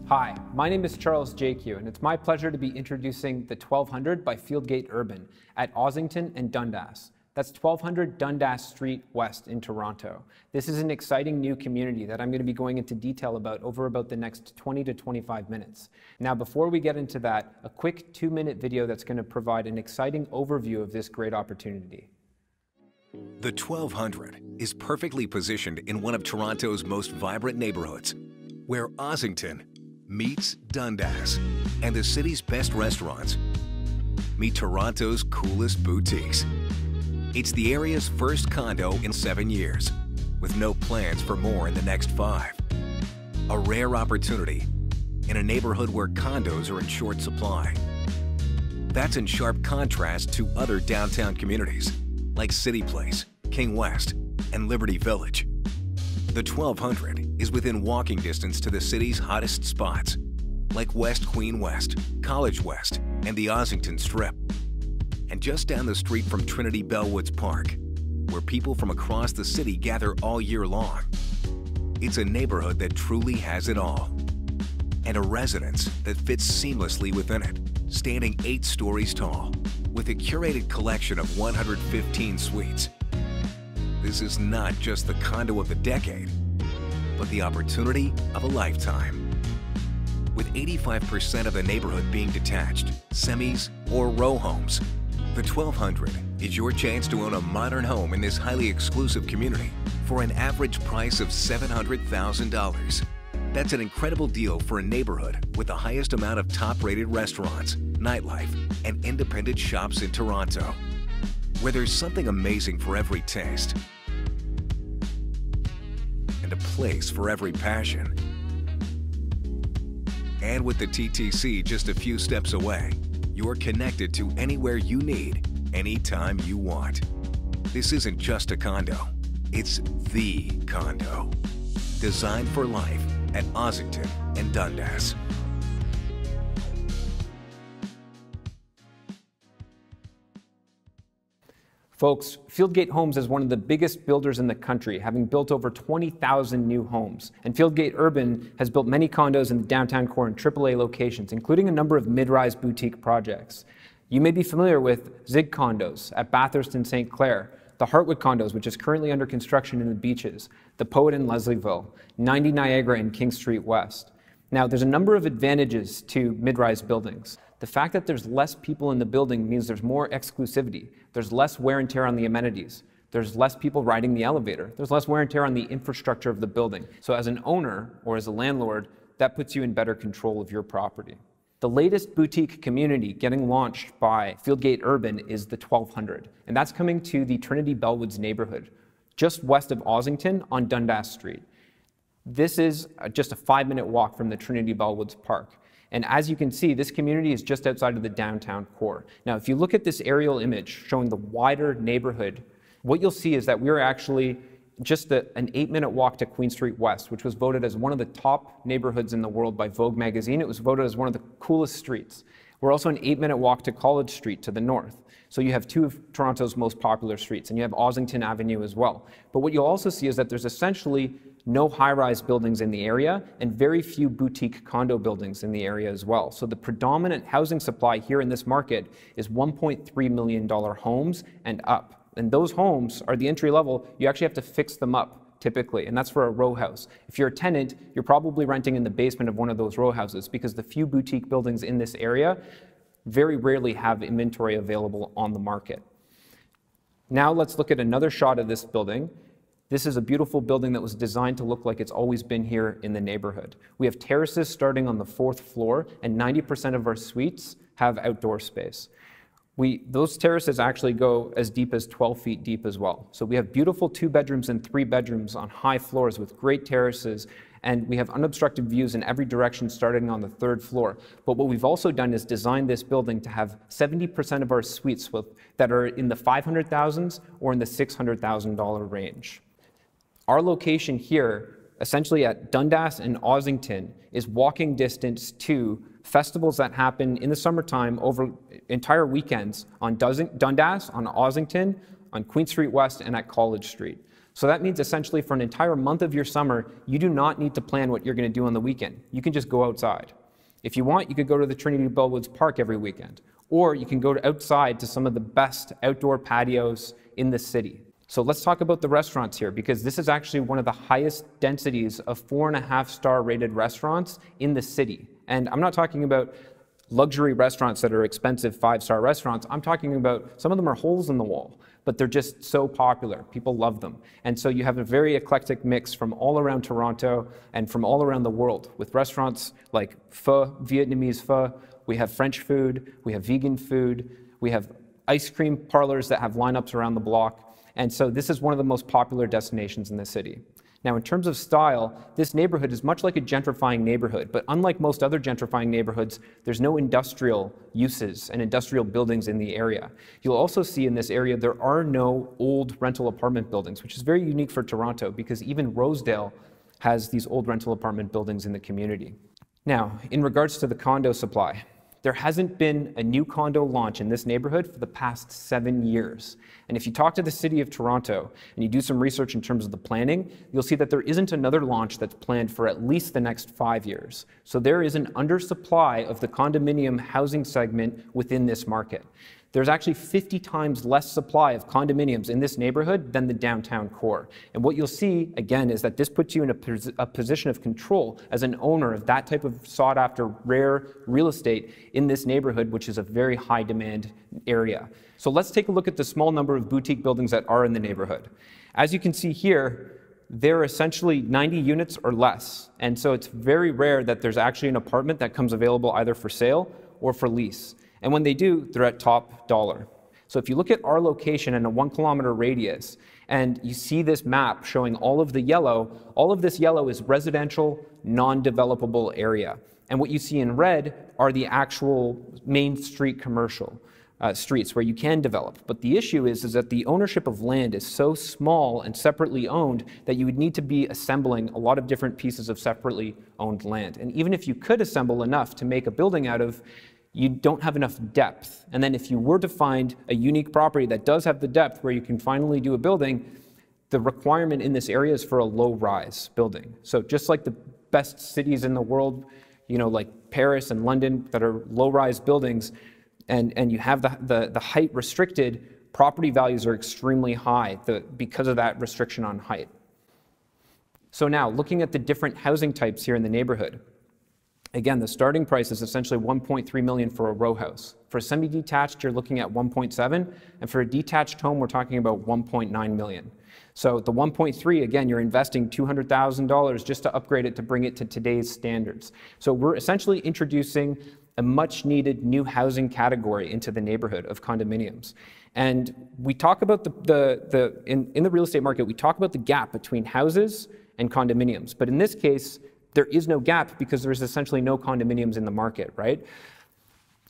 Hi, my name is Charles JQ, and it's my pleasure to be introducing the 1200 by Fieldgate Urban at Ossington and Dundas. That's 1200 Dundas Street West in Toronto. This is an exciting new community that I'm going to be going into detail about over the next 20 to 25 minutes. Now, before we get into that, a quick 2-minute video that's going to provide an exciting overview of this great opportunity. The 1200 is perfectly positioned in one of Toronto's most vibrant neighborhoods, where Ossington meets Dundas and the city's best restaurants meet Toronto's coolest boutiques. It's the area's first condo in 7 years, with no plans for more in the next 5. A rare opportunity in a neighborhood where condos are in short supply. That's in sharp contrast to other downtown communities like Cityplace, King West, and Liberty Village. The 1200 is within walking distance to the city's hottest spots, like West Queen West, College West, and the Ossington Strip. And just down the street from Trinity Bellwoods Park, where people from across the city gather all year long. It's a neighborhood that truly has it all, and a residence that fits seamlessly within it, standing 8 stories tall, with a curated collection of 115 suites. This is not just the condo of the decade, but the opportunity of a lifetime. With 85% of the neighborhood being detached, semis, or row homes, the 1200 is your chance to own a modern home in this highly exclusive community for an average price of $700,000. That's an incredible deal for a neighborhood with the highest amount of top-rated restaurants, nightlife, and independent shops in Toronto, where there's something amazing for every taste and a place for every passion. And with the TTC just a few steps away, you're connected to anywhere you need, anytime you want. This isn't just a condo, it's the condo. Designed for life at Ossington and Dundas. Folks, Fieldgate Homes is one of the biggest builders in the country, having built over 20,000 new homes. And Fieldgate Urban has built many condos in the downtown core and AAA locations, including a number of mid-rise boutique projects. You may be familiar with Zig Condos at Bathurst and St. Clair, the Heartwood Condos, which is currently under construction in the Beaches, the Poet in Leslieville, 90 Niagara and King Street West. Now, there's a number of advantages to mid-rise buildings. The fact that there's less people in the building means there's more exclusivity. There's less wear and tear on the amenities. There's less people riding the elevator. There's less wear and tear on the infrastructure of the building. So as an owner or as a landlord, that puts you in better control of your property. The latest boutique community getting launched by Fieldgate Urban is the 1200, and that's coming to the Trinity Bellwoods neighborhood, just west of Ossington on Dundas Street. This is just a 5-minute walk from the Trinity Bellwoods Park. And as you can see, this community is just outside of the downtown core. Now, if you look at this aerial image showing the wider neighborhood, what you'll see is that we're actually just an 8-minute walk to Queen Street West, which was voted as one of the top neighborhoods in the world by Vogue magazine. It was voted as one of the coolest streets. We're also an 8-minute walk to College Street to the north. So you have 2 of Toronto's most popular streets, and you have Ossington Avenue as well. But what you'll also see is that there's essentially no high-rise buildings in the area and very few boutique condo buildings in the area as well. So the predominant housing supply here in this market is $1.3 million homes and up. And those homes are the entry level. You actually have to fix them up typically, and that's for a row house. If you're a tenant, you're probably renting in the basement of one of those row houses because the few boutique buildings in this area very rarely have inventory available on the market. Now let's look at another shot of this building. This is a beautiful building that was designed to look like it's always been here in the neighborhood. We have terraces starting on the 4th floor, and 90% of our suites have outdoor space. Those terraces actually go as deep as 12 feet deep as well. So we have beautiful 2 bedrooms and 3 bedrooms on high floors with great terraces, and we have unobstructed views in every direction starting on the 3rd floor. But what we've also done is designed this building to have 70% of our suites that are in the $500,000s or in the $600,000 range. Our location here, essentially at Dundas and Ossington, is walking distance to festivals that happen in the summertime over entire weekends on Dundas, on Ossington, on Queen Street West, and at College Street. So that means essentially for an entire month of your summer, you do not need to plan what you're going to do on the weekend. You can just go outside. If you want, you could go to the Trinity Bellwoods Park every weekend, or you can go outside to some of the best outdoor patios in the city. So let's talk about the restaurants here, because this is actually one of the highest densities of 4.5-star rated restaurants in the city. And I'm not talking about luxury restaurants that are expensive 5-star restaurants. I'm talking about some of them are holes in the wall, but they're just so popular. People love them. And so you have a very eclectic mix from all around Toronto and from all around the world, with restaurants like pho, Vietnamese pho. We have French food, we have vegan food, we have ice cream parlors that have lineups around the block. And so this is one of the most popular destinations in the city. Now, in terms of style, this neighborhood is much like a gentrifying neighborhood, but unlike most other gentrifying neighborhoods, there's no industrial uses and industrial buildings in the area. You'll also see in this area there are no old rental apartment buildings, which is very unique for Toronto because even Rosedale has these old rental apartment buildings in the community. Now, in regards to the condo supply, there hasn't been a new condo launch in this neighborhood for the past 7 years. And if you talk to the City of Toronto and you do some research in terms of the planning, you'll see that there isn't another launch that's planned for at least the next 5 years. So there is an undersupply of the condominium housing segment within this market. There's actually 50 times less supply of condominiums in this neighborhood than the downtown core. And what you'll see, again, is that this puts you in a position of control as an owner of that type of sought-after, rare real estate in this neighborhood, which is a very high-demand area. So let's take a look at the small number of boutique buildings that are in the neighborhood. As you can see here, they're essentially 90 units or less. And so it's very rare that there's actually an apartment that comes available either for sale or for lease. And when they do, they're at top dollar. So if you look at our location in a 1 kilometer radius, and you see this map showing all of the yellow, all of this yellow is residential, non-developable area. And what you see in red are the actual main street commercial streets where you can develop. But the issue is that the ownership of land is so small and separately owned that you would need to be assembling a lot of different pieces of separately owned land. And even if you could assemble enough to make a building out of, you don't have enough depth. And then if you were to find a unique property that does have the depth where you can finally do a building, the requirement in this area is for a low-rise building. So just like the best cities in the world, you know, like Paris and London that are low-rise buildings, and you have the height restricted, property values are extremely high because of that restriction on height. So now, looking at the different housing types here in the neighborhood, again, the starting price is essentially $1.3 million for a row house. For a semi-detached, you're looking at $1.7, and for a detached home, we're talking about $1.9 million. So the 1.3, again, you're investing $200,000 just to upgrade it to bring it to today's standards. So we're essentially introducing a much-needed new housing category into the neighborhood of condominiums. And we talk about in the real estate market, we talk about the gap between houses and condominiums. But in this case, there is no gap because there's essentially no condominiums in the market, right?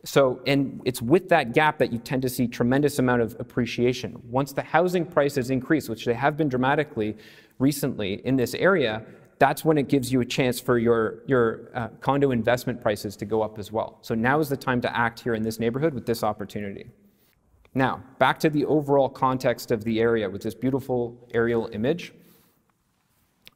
So, and it's with that gap that you tend to see tremendous amount of appreciation. Once the housing prices increase, which they have been dramatically recently in this area, that's when it gives you a chance for your condo investment prices to go up as well. So now is the time to act here in this neighborhood with this opportunity. Now, back to the overall context of the area with this beautiful aerial image.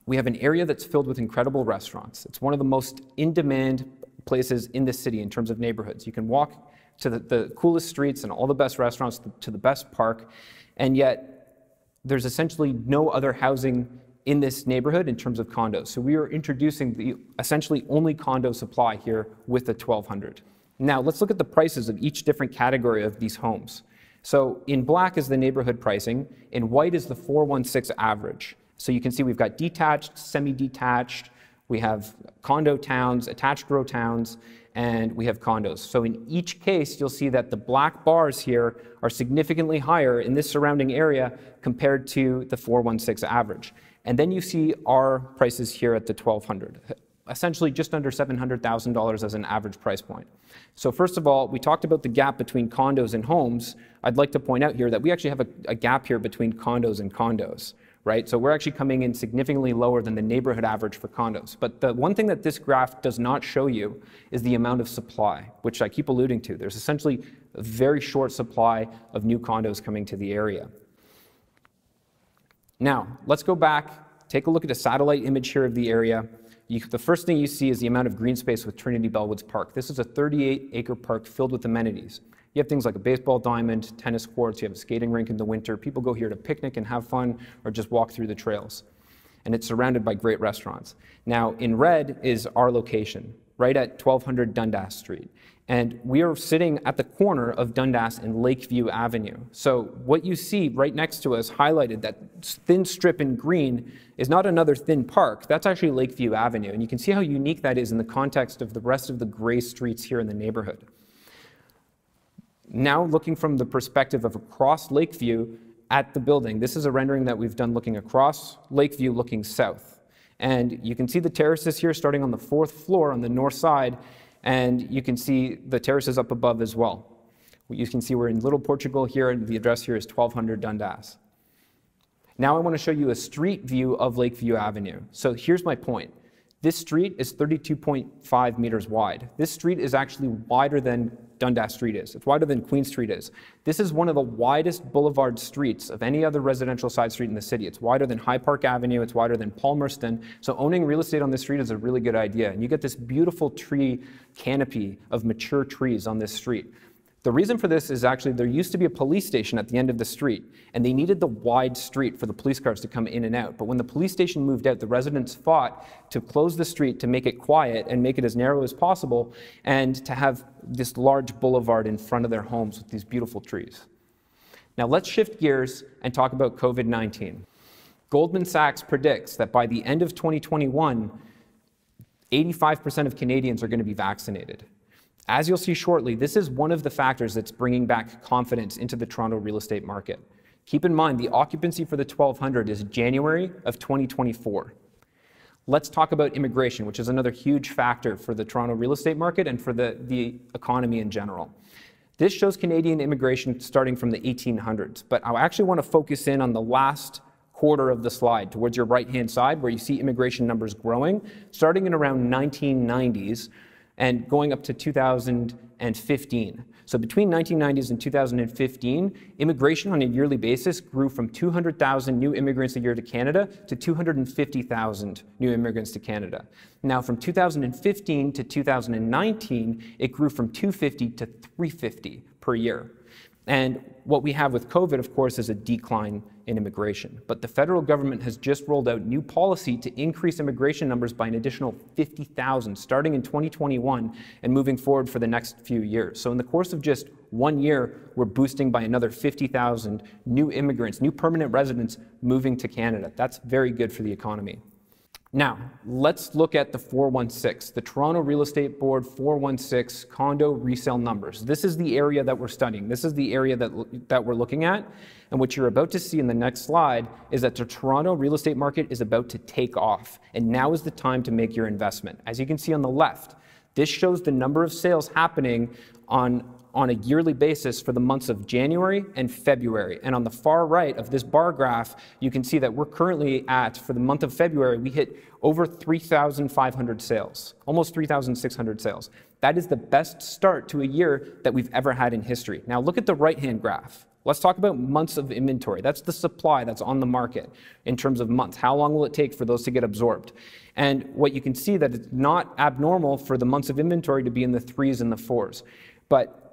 We have an area that's filled with incredible restaurants. It's one of the most in-demand places in the city in terms of neighborhoods. You can walk to the coolest streets and all the best restaurants to the best park, and yet there's essentially no other housing in this neighborhood in terms of condos. So we are introducing the essentially only condo supply here with the 1,200. Now let's look at the prices of each different category of these homes. So in black is the neighborhood pricing, in white is the 416 average. So you can see we've got detached, semi-detached, we have condo towns, attached row towns, and we have condos. So in each case, you'll see that the black bars here are significantly higher in this surrounding area compared to the 416 average. And then you see our prices here at the 1,200, essentially just under $700,000 as an average price point. So first of all, we talked about the gap between condos and homes. I'd like to point out here that we actually have a gap here between condos and condos. Right? So we're actually coming in significantly lower than the neighborhood average for condos. But the one thing that this graph does not show you is the amount of supply, which I keep alluding to. There's essentially a very short supply of new condos coming to the area. Now, let's go back, take a look at a satellite image here of the area. The first thing you see is the amount of green space with Trinity Bellwoods Park. This is a 38-acre park filled with amenities. You have things like a baseball diamond, tennis courts, you have a skating rink in the winter. People go here to picnic and have fun or just walk through the trails. And it's surrounded by great restaurants. Now, in red is our location, right at 1200 Dundas Street. And we are sitting at the corner of Dundas and Lakeview Avenue. So what you see right next to us highlighted, that thin strip in green, is not another thin park. That's actually Lakeview Avenue. And you can see how unique that is in the context of the rest of the gray streets here in the neighborhood. Now looking from the perspective of across Lakeview at the building, this is a rendering that we've done looking across Lakeview looking south. And you can see the terraces here starting on the 4th floor on the north side, and you can see the terraces up above as well. You can see we're in Little Portugal here, and the address here is 1200 Dundas. Now I want to show you a street view of Lakeview Avenue. So here's my point. This street is 32.5 meters wide. This street is actually wider than Dundas Street is. It's wider than Queen Street is. This is one of the widest boulevard streets of any other residential side street in the city. It's wider than High Park Avenue. It's wider than Palmerston. So owning real estate on this street is a really good idea. And you get this beautiful tree canopy of mature trees on this street. The reason for this is actually there used to be a police station at the end of the street, and they needed the wide street for the police cars to come in and out. But when the police station moved out, the residents fought to close the street to make it quiet and make it as narrow as possible, and to have this large boulevard in front of their homes with these beautiful trees. Now let's shift gears and talk about COVID-19. Goldman Sachs predicts that by the end of 2021, 85% of Canadians are going to be vaccinated. As you'll see shortly, this is one of the factors that's bringing back confidence into the Toronto real estate market. Keep in mind, the occupancy for the 1200 is January of 2024. Let's talk about immigration, which is another huge factor for the Toronto real estate market and for the economy in general. This shows Canadian immigration starting from the 1800s, but I actually want to focus in on the last quarter of the slide towards your right-hand side, where you see immigration numbers growing, starting in around 1990s, and going up to 2015. So between 1990s and 2015, immigration on a yearly basis grew from 200,000 new immigrants a year to Canada to 250,000 new immigrants to Canada. Now from 2015 to 2019, it grew from 250 to 350 per year. And what we have with COVID, of course, is a decline in immigration. But the federal government has just rolled out new policy to increase immigration numbers by an additional 50,000, starting in 2021 and moving forward for the next few years. So in the course of just 1 year, we're boosting by another 50,000 new immigrants, new permanent residents moving to Canada. That's very good for the economy. Now, let's look at the 416, the Toronto Real Estate Board 416 condo resale numbers. This is the area that we're studying. This is the area that we're looking at. And what you're about to see in the next slide is that the Toronto real estate market is about to take off. And now is the time to make your investment. As you can see on the left, this shows the number of sales happening on a yearly basis for the months of January and February. And on the far right of this bar graph, you can see that we're currently at, for the month of February, we hit over 3,500 sales, almost 3,600 sales. That is the best start to a year that we've ever had in history. Now look at the right-hand graph. Let's talk about months of inventory. That's the supply that's on the market in terms of months. How long will it take for those to get absorbed? And what you can see that it's not abnormal for the months of inventory to be in the 3s and the 4s. But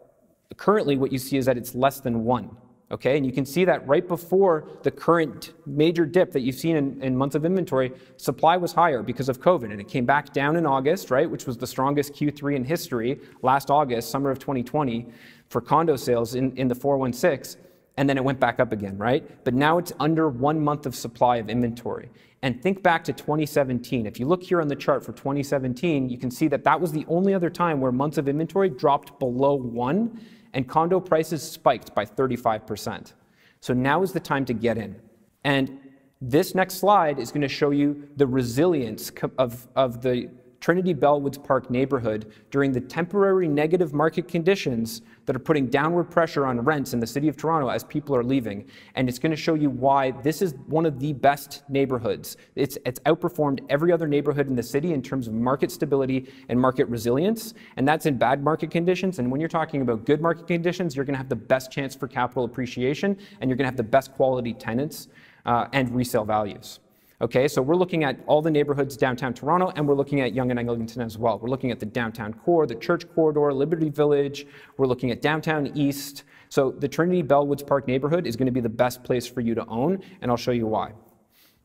currently what you see is that it's less than 1. Okay, and you can see that right before the current major dip that you've seen in months of inventory, supply was higher because of COVID, and it came back down in August, right, which was the strongest Q3 in history, last August, summer of 2020, for condo sales in the 416, and then it went back up again, right? But now it's under 1 month of supply of inventory. And think back to 2017. If you look here on the chart for 2017, you can see that that was the only other time where months of inventory dropped below 1, and condo prices spiked by 35%. So now is the time to get in. And this next slide is going to show you the resilience of the Trinity Bellwoods Park neighborhood during the temporary negative market conditions that are putting downward pressure on rents in the city of Toronto as people are leaving. And it's going to show you why this is one of the best neighborhoods. It's outperformed every other neighborhood in the city in terms of market stability and market resilience. And that's in bad market conditions. And when you're talking about good market conditions, you're going to have the best chance for capital appreciation, and you're going to have the best quality tenants and resale values. Okay, so we're looking at all the neighborhoods downtown Toronto, and we're looking at Yonge and Eglinton as well. We're looking at the downtown core, the Church Corridor, Liberty Village. We're looking at downtown East. So the Trinity Bellwoods Park neighborhood is going to be the best place for you to own, and I'll show you why.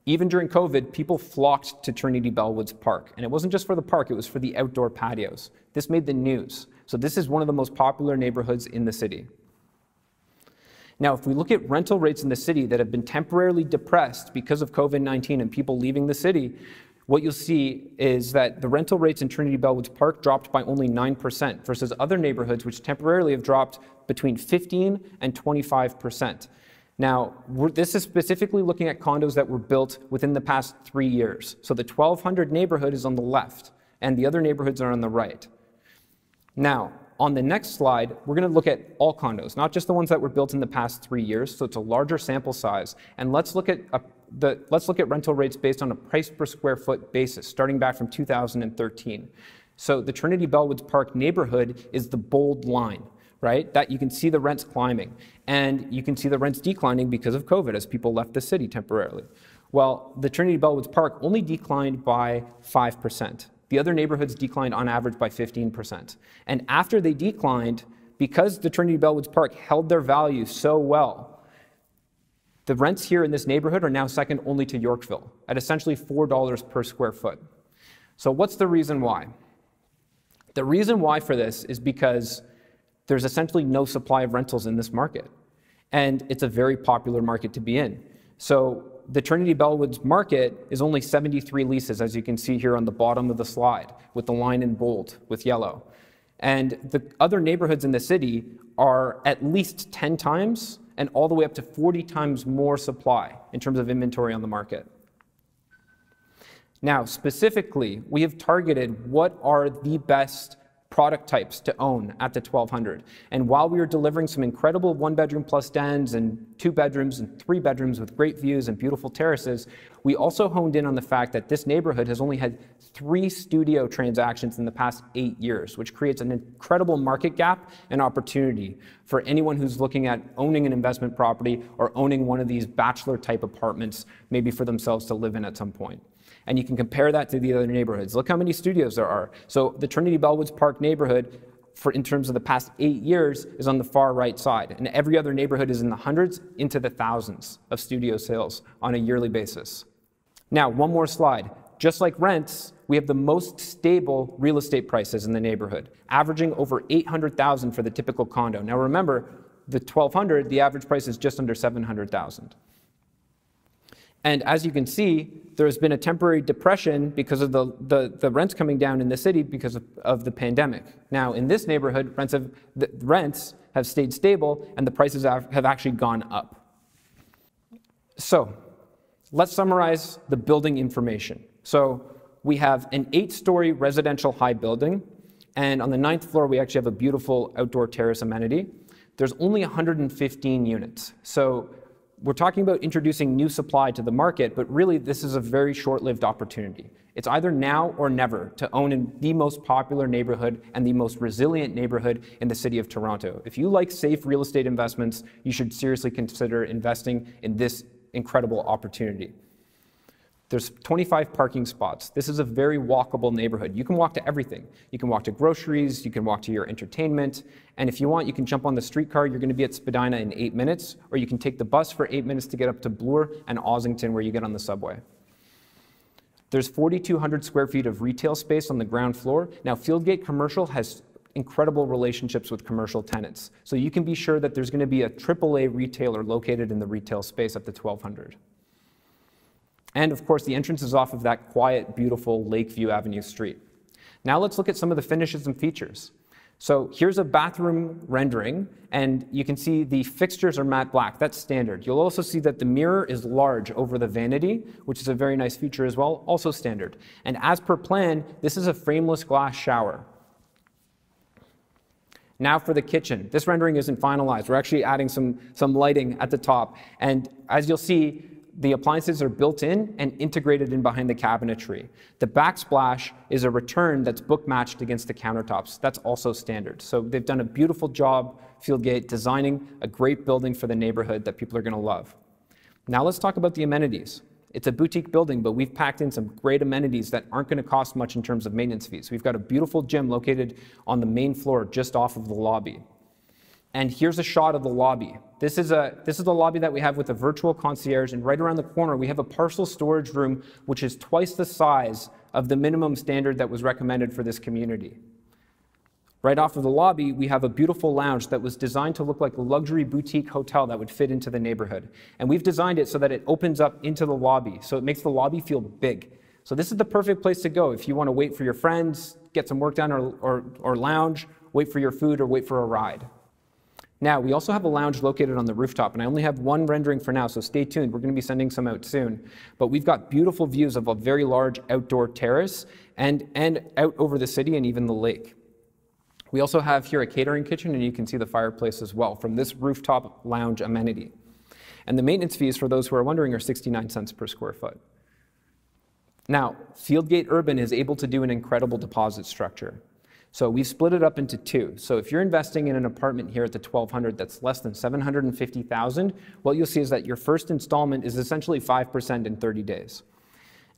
Even during COVID, people flocked to Trinity Bellwoods Park, and it wasn't just for the park, it was for the outdoor patios. This made the news. So this is one of the most popular neighborhoods in the city. Now, if we look at rental rates in the city that have been temporarily depressed because of COVID-19 and people leaving the city, what you'll see is that the rental rates in Trinity Bellwoods Park dropped by only 9% versus other neighborhoods which temporarily have dropped between 15 and 25%. Now, this is specifically looking at condos that were built within the past 3 years. So the 1200 neighborhood is on the left, and the other neighborhoods are on the right. Now, on the next slide, we're going to look at all condos, not just the ones that were built in the past 3 years, so it's a larger sample size. And let's look at rental rates based on a price per square foot basis, starting back from 2013. So the Trinity Bellwoods Park neighborhood is the bold line, right? That you can see the rents climbing, and you can see the rents declining because of COVID as people left the city temporarily. Well, the Trinity Bellwoods Park only declined by 5%. The other neighborhoods declined on average by 15%. And after they declined, because the Trinity Bellwoods Park held their value so well, the rents here in this neighborhood are now second only to Yorkville at essentially $4 per square foot. So what's the reason why? The reason why for this is because there's essentially no supply of rentals in this market. And it's a very popular market to be in. So the Trinity Bellwoods market is only 73 leases, as you can see here on the bottom of the slide, with the line in bold with yellow. And the other neighborhoods in the city are at least 10 times and all the way up to 40 times more supply in terms of inventory on the market. Now, specifically, we have targeted what are the best product types to own at the 1200. And while we are delivering some incredible 1-bedroom plus dens and 2 bedrooms and 3 bedrooms with great views and beautiful terraces, we also honed in on the fact that this neighborhood has only had 3 studio transactions in the past 8 years, which creates an incredible market gap and opportunity for anyone who's looking at owning an investment property or owning one of these bachelor type apartments, maybe for themselves to live in at some point. And you can compare that to the other neighborhoods. Look how many studios there are. So the Trinity Bellwoods Park neighborhood, in terms of the past 8 years, is on the far right side. And every other neighborhood is in the hundreds into the thousands of studio sales on a yearly basis. Now, one more slide. Just like rents, we have the most stable real estate prices in the neighborhood, averaging over $800,000 for the typical condo. Now remember, the 1200, the average price is just under $700,000. And as you can see, there's been a temporary depression because of the rents coming down in the city because of the pandemic. Now, in this neighborhood, rents have stayed stable and the prices have actually gone up. So let's summarize the building information. So we have an 8-story residential high building, and on the 9th floor, we actually have a beautiful outdoor terrace amenity. There's only 115 units. So we're talking about introducing new supply to the market, but really this is a very short-lived opportunity. It's either now or never to own in the most popular neighborhood and the most resilient neighborhood in the city of Toronto. If you like safe real estate investments, you should seriously consider investing in this incredible opportunity. There's 25 parking spots. This is a very walkable neighborhood. You can walk to everything. You can walk to groceries, you can walk to your entertainment, and if you want, you can jump on the streetcar. You're going to be at Spadina in 8 minutes, or you can take the bus for 8 minutes to get up to Bloor and Ossington, where you get on the subway. There's 4,200 square feet of retail space on the ground floor. Now, Fieldgate Commercial has incredible relationships with commercial tenants, so you can be sure that there's going to be a AAA retailer located in the retail space at the 1200. And of course, the entrance is off of that quiet, beautiful Lakeview Avenue street. Now let's look at some of the finishes and features. So here's a bathroom rendering, and you can see the fixtures are matte black. That's standard. You'll also see that the mirror is large over the vanity, which is a very nice feature as well, also standard. And as per plan, this is a frameless glass shower. Now for the kitchen. This rendering isn't finalized. We're actually adding some lighting at the top. And as you'll see, the appliances are built in and integrated in behind the cabinetry. The backsplash is a return that's book matched against the countertops. That's also standard. So they've done a beautiful job, Fieldgate, designing a great building for the neighborhood that people are going to love. Now let's talk about the amenities. It's a boutique building, but we've packed in some great amenities that aren't going to cost much in terms of maintenance fees. We've got a beautiful gym located on the main floor just off of the lobby. And here's a shot of the lobby. This is the lobby that we have with a virtual concierge, and right around the corner we have a parcel storage room which is twice the size of the minimum standard that was recommended for this community. Right off of the lobby, we have a beautiful lounge that was designed to look like a luxury boutique hotel that would fit into the neighborhood. And we've designed it so that it opens up into the lobby, so it makes the lobby feel big. So this is the perfect place to go if you want to wait for your friends, get some work done, or lounge, wait for your food, or wait for a ride. Now, we also have a lounge located on the rooftop, and I only have one rendering for now, so stay tuned. We're going to be sending some out soon. But we've got beautiful views of a very large outdoor terrace and out over the city and even the lake. We also have here a catering kitchen, and you can see the fireplace as well from this rooftop lounge amenity. And the maintenance fees, for those who are wondering, are 69 cents per square foot. Now, Fieldgate Urban is able to do an incredible deposit structure. So we've split it up into two. So if you're investing in an apartment here at the 1200 that's less than $750,000, what you'll see is that your first installment is essentially 5% in 30 days.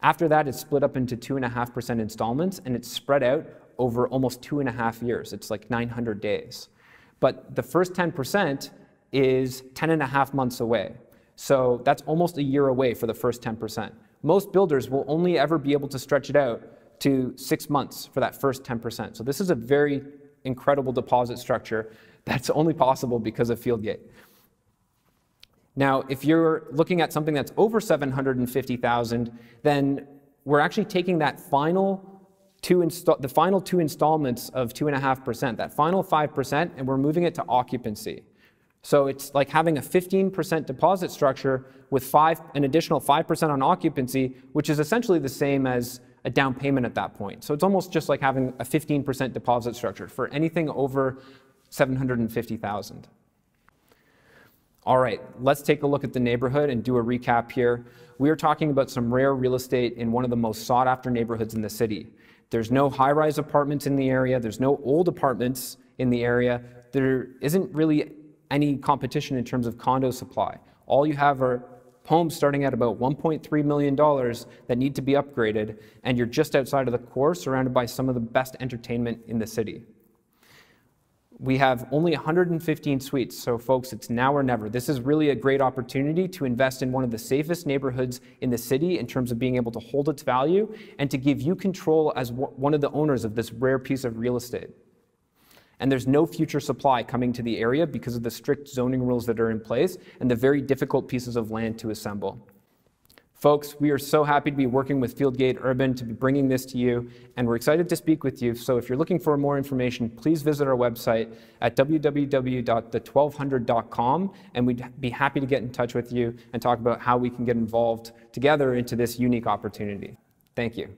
After that, it's split up into 2.5% installments, and it's spread out over almost 2.5 years. It's like 900 days. But the first 10% is 10.5 months away. So that's almost a year away for the first 10%. Most builders will only ever be able to stretch it out to 6 months for that first 10%. So this is a very incredible deposit structure that's only possible because of Fieldgate. Now, if you're looking at something that's over $750,000, then we're actually taking that the final two installments of 2.5%, that final 5%, and we're moving it to occupancy. So it's like having a 15% deposit structure with an additional 5% on occupancy, which is essentially the same as a down payment at that point. So it's almost just like having a 15% deposit structure for anything over $750,000. All right, let's take a look at the neighborhood and do a recap here. We are talking about some rare real estate in one of the most sought after neighborhoods in the city. There's no high-rise apartments in the area. There's no old apartments in the area. There isn't really any competition in terms of condo supply. All you have are homes starting at about $1.3 million that need to be upgraded, and you're just outside of the core, surrounded by some of the best entertainment in the city. We have only 115 suites, so folks, it's now or never. This is really a great opportunity to invest in one of the safest neighborhoods in the city in terms of being able to hold its value and to give you control as one of the owners of this rare piece of real estate. And there's no future supply coming to the area because of the strict zoning rules that are in place and the very difficult pieces of land to assemble. Folks, we are so happy to be working with Fieldgate Urban to be bringing this to you, and we're excited to speak with you. So if you're looking for more information, please visit our website at www.the1200.com, and we'd be happy to get in touch with you and talk about how we can get involved together into this unique opportunity. Thank you.